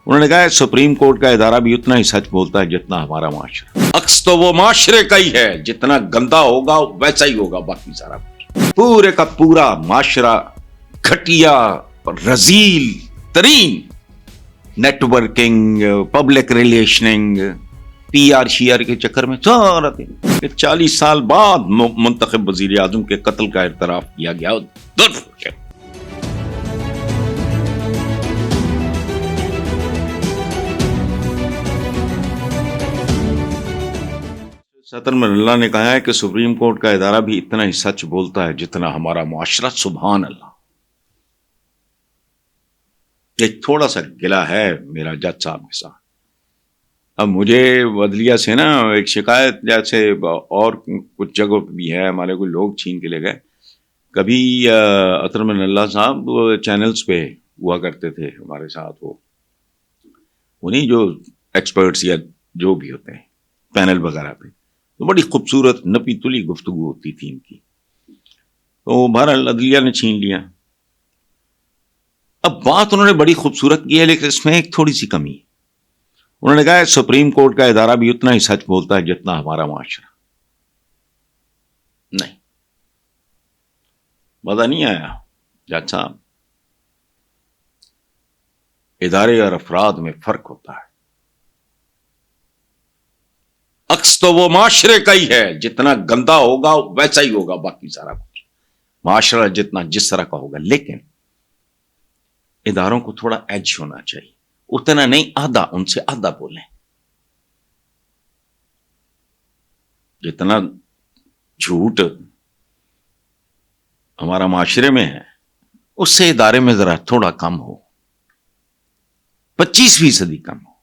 انہوں نے کہا سپریم کورٹ کا ادارہ بھی اتنا ہی سچ بولتا ہے جتنا ہمارا معاشرہ. عکس تو وہ معاشرے کا ہی ہے، جتنا گندا ہوگا ویسا ہی ہوگا باقی سارا کچھ. پورے کا پورا معاشرہ گھٹیا، رذیل ترین networking, public relationing, P R شی آر کے چکر میں سارا دن 40 سال بعد منتخب وزیر اعظم کے قتل کا اعتراف کیا گیا. صدر من اللہ نے کہا ہے کہ سپریم کورٹ کا ادارہ بھی اتنا ہی سچ بولتا ہے جتنا ہمارا معاشرہ. سبحان اللہ. ایک تھوڑا سا گلہ ہے میرا جج صاحب کے ساتھ. اب مجھے عدلیہ سے نا ایک شکایت، جیسے اور کچھ جگہوں پہ بھی ہے، ہمارے کوئی لوگ چھین کے لے گئے. کبھی عطر من اللہ صاحب چینلز پہ ہوا کرتے تھے ہمارے ساتھ، وہ انہیں جو ایکسپرٹس یا جو بھی ہوتے ہیں پینل وغیرہ پہ، تو بڑی خوبصورت نپی تلی گفتگو ہوتی تھی ان کی. تو بہرحال عدلیہ نے چھین لیا. اب بات انہوں نے بڑی خوبصورت کی ہے، لیکن اس میں ایک تھوڑی سی کمی ہے. انہوں نے کہا سپریم کورٹ کا ادارہ بھی اتنا ہی سچ بولتا ہے جتنا ہمارا معاشرہ. نہیں، مزہ نہیں آیا جج صاحب. ادارے اور افراد میں فرق ہوتا ہے. عکس تو وہ معاشرے کا ہی ہے، جتنا گندا ہوگا ویسا ہی ہوگا باقی سارا کچھ. معاشرہ جتنا جس طرح کا ہوگا، لیکن اداروں کو تھوڑا ایج ہونا چاہیے. اتنا نہیں، آدھا، ان سے آدھا بولیں. جتنا جھوٹ ہمارا معاشرے میں ہے، اس سے ادارے میں ذرا تھوڑا کم ہو، 25% کم ہو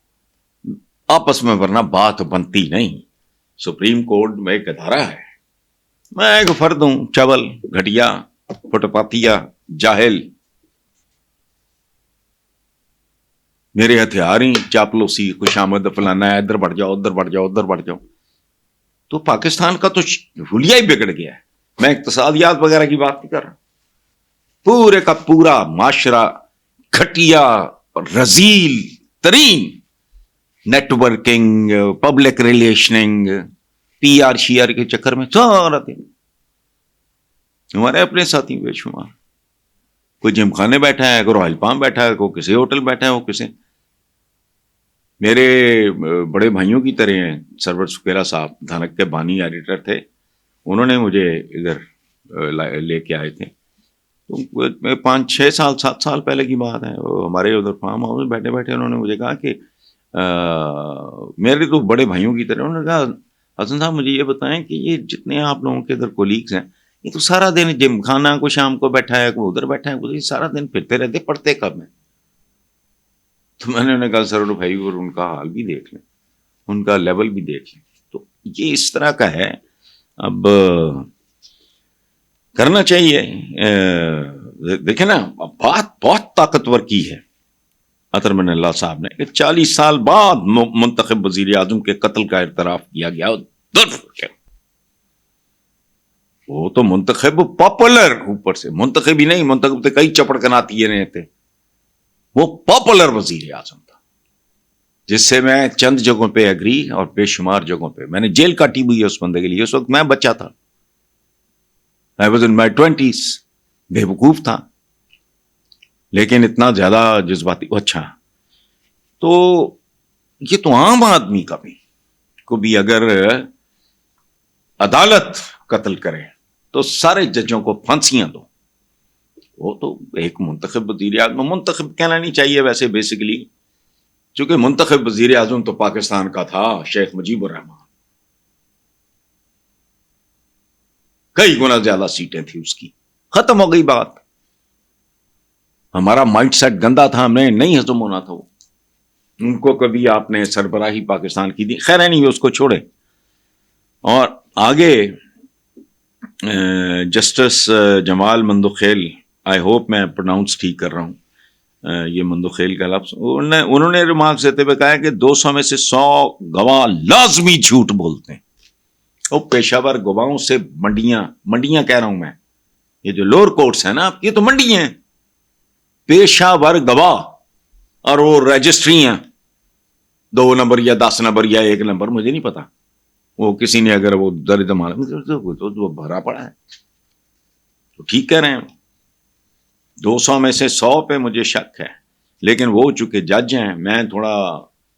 آپس میں، ورنہ بات بنتی نہیں. سپریم کورٹ میں ایک ادارہ ہے، میں ایک فرد ہوں، چول، گھٹیا، فٹ پاتیا، جاہل. میرے ہتھیار ہی چاپلوسی، خوشامد، فلانا ہے، ادھر بڑھ جاؤ، ادھر بڑھ جاؤ، ادھر بڑھ جاؤ. تو پاکستان کا تو حلیہ ہی بگڑ گیا ہے. میں اقتصادیات وغیرہ کی بات نہیں کر رہا. پورے کا پورا معاشرہ گھٹیا، رذیل ترین networking, public relationing, P R شی آر کے چکر میں سارا دن. ہمارے اپنے ساتھی بے شمار، کوئی جم خانے بیٹھا ہے، کوئی رائل پام بیٹھا ہے، کوئی کسی ہوٹل بیٹھا ہے، وہ کسی. میرے بڑے بھائیوں کی طرح ہیں. سرور سکیرا صاحب دھنک کے بانی ایڈیٹر تھے، انہوں نے مجھے ادھر لے کے آئے تھے. تو 5-6 سال 7 سال پہلے کی بات ہے. ہمارے ادھر فارم ہاؤس میں بیٹھے بیٹھے انہوں نے مجھے کہا کہ میرے تو بڑے بھائیوں کی طرح، انہوں نے کہا حسن صاحب مجھے یہ بتائیں کہ یہ جتنے آپ لوگوں کے ادھر کولیگز ہیں، یہ تو سارا دن جم خانہ کو شام کو بیٹھا ہے، کوئی ادھر بیٹھا ہے، سارا دن پھرتے رہتے، پڑھتے کب ہیں؟ تو میں نے انہیں کہا سر بھائی، اور ان کا حال بھی دیکھ لیں، ان کا لیول بھی دیکھ لیں. تو یہ اس طرح کا ہے. اب کرنا چاہیے. دیکھیں نا، بات بہت طاقتور کی ہے عطر من اللہ صاحب نے کہ 40 سال بعد منتخب وزیر اعظم کے قتل کا اعتراف کیا گیا. وہ تو منتخب پاپولر، اوپر سے منتخب ہی نہیں، منتخب تو کئی چپڑ کناتی رہے تھے. وہ پاپولر وزیر اعظم تھا، جس سے میں چند جگہوں پہ ایگری اور بے شمار جگہوں پہ میں نے جیل کاٹی ہوئی ہے اس بندے کے لیے. اس وقت میں بچہ تھا، I was in my 20s، بے وقوف تھا، لیکن اتنا زیادہ جذباتی. اچھا، تو یہ تو عام آدمی کا بھی اگر عدالت قتل کرے تو سارے ججوں کو پھانسیاں دو. وہ تو ایک منتخب وزیر اعظم، منتخب کہنا نہیں چاہیے ویسے بیسیکلی، چونکہ منتخب وزیر اعظم تو پاکستان کا تھا شیخ مجیب الرحمان. کئی گنا زیادہ سیٹیں تھیں اس کی. ختم ہو گئی بات. ہمارا مائنڈ سیٹ گندا تھا، ہمیں نہیں ہضم ہونا تھا. وہ ان کو کبھی آپ نے سربراہی پاکستان کی دی، خیر نہیں، اس کو چھوڑے. اور آگے justice Jamal Mandokhel, I hope میں پروناؤنس ٹھیک کر رہا ہوں یہ مندوخیل کا لفظ، انہوں نے ریمارکس دیتے ہوئے کہا کہ 200 میں سے 100 گواہ لازمی جھوٹ بولتے ہیں. وہ پیشہ ور گواہوں سے منڈیاں کہہ رہا ہوں میں، یہ جو لوور کورٹس ہیں نا، یہ تو منڈی ہیں. پیشہ ور گواہ اور وہ رجسٹری ہیں 2 نمبر یا 10 نمبر یا 1 نمبر, مجھے نہیں پتا, وہ کسی نے اگر وہ درد معلوم تو بھرا پڑا ہے, تو ٹھیک کہہ رہے ہیں. 200 میں سے 100 پہ مجھے شک ہے, لیکن وہ چونکہ جج ہیں, میں تھوڑا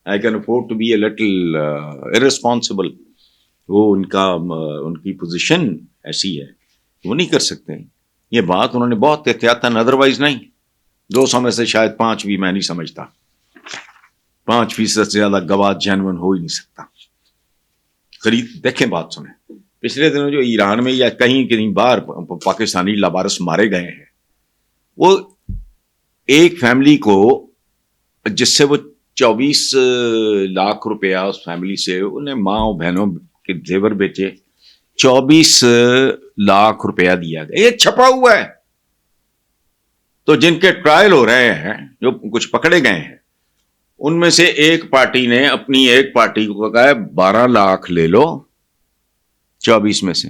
I can afford to be a little irresponsible, وہ ان کی پوزیشن ایسی ہے وہ نہیں کر سکتے. یہ بات انہوں نے بہت احتیاطاً, ادروائز نہیں. 200 میں سے شاید 5 بھی میں نہیں سمجھتا, 5% سے زیادہ گواہ جینون ہو ہی نہیں سکتا. خرید دیکھیں, بات سنیں, پچھلے دنوں جو ایران میں یا کہیں باہر پاکستانی لوارث مارے گئے ہیں, وہ ایک فیملی کو جس سے وہ 24 لاکھ روپیہ اس فیملی سے انہیں ماں اور بہنوں کے زیور بیچے, 24 لاکھ روپیہ دیا گیا. یہ چھپا ہوا ہے. تو جن کے ٹرائل ہو رہے ہیں, جو کچھ پکڑے گئے ہیں, ان میں سے ایک پارٹی نے اپنی ایک پارٹی کو کہا 12 لاکھ لے لو 24 میں سے,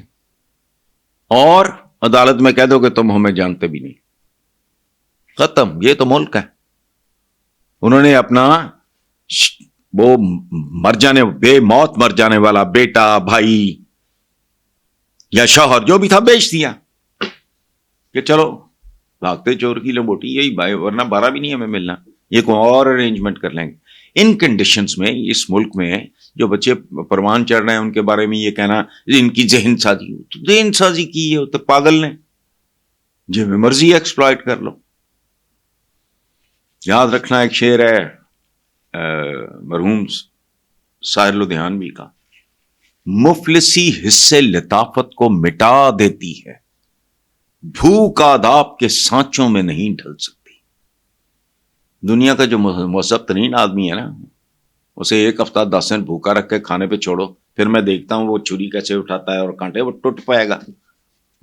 اور عدالت میں کہہ دو کہ تم ہمیں جانتے بھی نہیں. ختم. یہ تو ملک ہے. انہوں نے اپنا وہ بے موت مر جانے والا بیٹا, بھائی یا شوہر جو بھی تھا بیچ دیا کہ چلو بھاگتے چور کی لمبوٹی, یہی بھائی, ورنہ 12 بھی نہیں ہمیں ملنا, یہ کوئی اور ارینجمنٹ کر لیں گے. ان کنڈیشنز میں اس ملک میں جو بچے پروان چڑھ رہے ہیں ان کے بارے میں یہ کہنا ان کی ذہن سازی ہو, تو ذہن سازی کی ہے تو پاگل نے, جو مرضی ایکسپلائٹ کر لو. یاد رکھنا, ایک شعر ہے مرحوم ساحر لدھیانوی کا, مفلسی حصے لطافت کو مٹا دیتی ہے, بھوک آداب کے سانچوں میں نہیں ڈھل سکتی. دنیا کا جو مہذب ترین آدمی ہے نا, اسے 1 ہفتہ 10 دن بھوکا رکھ کے کھانے پہ چھوڑو, پھر میں دیکھتا ہوں وہ چھری کیسے اٹھاتا ہے اور کانٹے وہ ٹوٹ پائے گا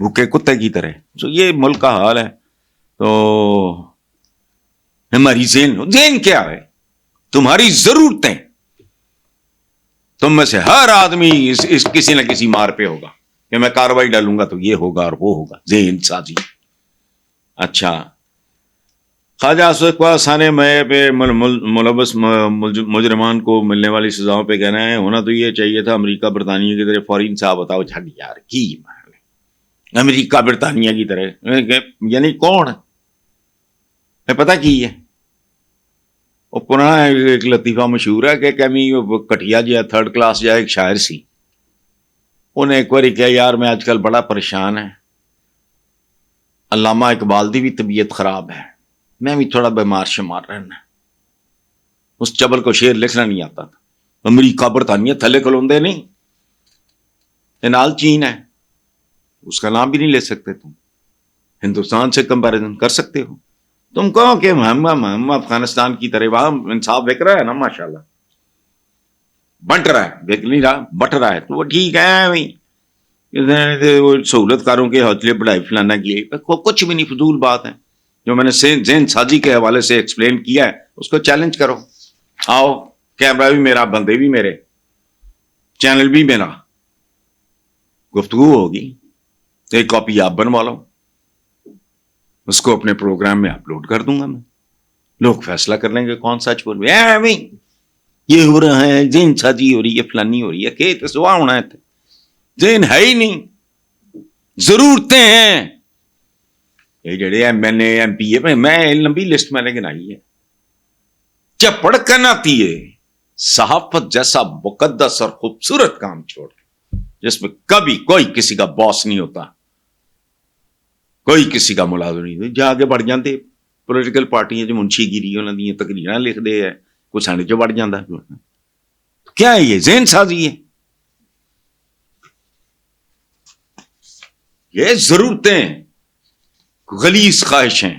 بھوکے کتے کی طرح. تو یہ ملک کا حال ہے. تو ہماری ذہن کیا ہے, تمہاری ضرورتیں, تم میں سے ہر آدمی اس کسی نہ کسی مار پہ ہوگا کہ میں کاروائی ڈالوں گا تو یہ ہوگا اور وہ ہوگا, ذہن سازی. اچھا, خواجہ اسد خواصانے میں پہ ملوث مجرمان کو ملنے والی سزاؤں پہ کہنا ہے, ہونا تو یہ چاہیے تھا امریکہ برطانیہ کی طرح فورین صاحب بتاؤ جھڑ یار کی امریکہ برطانیہ کی طرح, یعنی کون ہے پتہ کی ہے. وہ پرانا ایک لطیفہ مشہور ہے کہ کمی کٹیا جائے 3rd کلاس جائے, ایک شاعر سی, انہیں ایک بار کہا یار میں آج کل بڑا پریشان ہے, علامہ اقبال دی بھی طبیعت خراب ہے, میں بھی تھوڑا بیمار شمار رہنا. اس چبل کو شعر لکھنا نہیں آتا تھا. امریکہ برطانیہ تھلے کلوندے نہیں, نال چین ہے, اس کا نام بھی نہیں لے سکتے تم. ہندوستان سے کمپیریزن کر سکتے ہو تم, کہو کہ ہم افغانستان کی طرح وہاں انصاف بک رہا ہے نا, ماشاءاللہ بنٹ رہا ہے, بک نہیں رہا بٹ رہا ہے, تو وہ ٹھیک ہے بھائی. سہولت کاروں کے حوصلے بڑھائی فلانا کی کچھ بھی نہیں, فضول بات ہے. جو میں نے ذہن سازی کے حوالے سے ایکسپلین کیا ہے اس کو چیلنج کرو. آؤ, کیمرہ بھی میرا, بندے بھی میرے, چینل بھی میرا, گفتگو ہوگی, ایک کاپی آپ بنوا لو, اس کو اپنے پروگرام میں اپلوڈ کر دوں گا میں, لوگ فیصلہ کر لیں گے کون سچ بول رہے ہیں. یہ ہو رہا ہے, ذہن سازی ہو رہی ہے, فلانی ہو رہی ہے, کہ سوا ہونا ہے, ذہن ہے ہی نہیں, ضرورتیں ہیں. یہ جڑے M N A M P A, میں لمبی لسٹ میں نے گنائی ہے. چپڑ کن آتی ہے صحافت جیسا مقدس اور خوبصورت کام چھوڑ, جس میں کبھی کوئی کسی کا باس نہیں ہوتا, کوئی کسی کا ملازم نہیں. جا کے بڑھ جاتے پولیٹیکل پارٹیاں جو منشی گیری انہوں نے تقریراں لکھ دے ہے, کچھ سانڈے چ بڑھ جاتا ہے. کیا ہے یہ ذہن سازی ہے, یہ ضرورتیں غلیظ خواہشیں.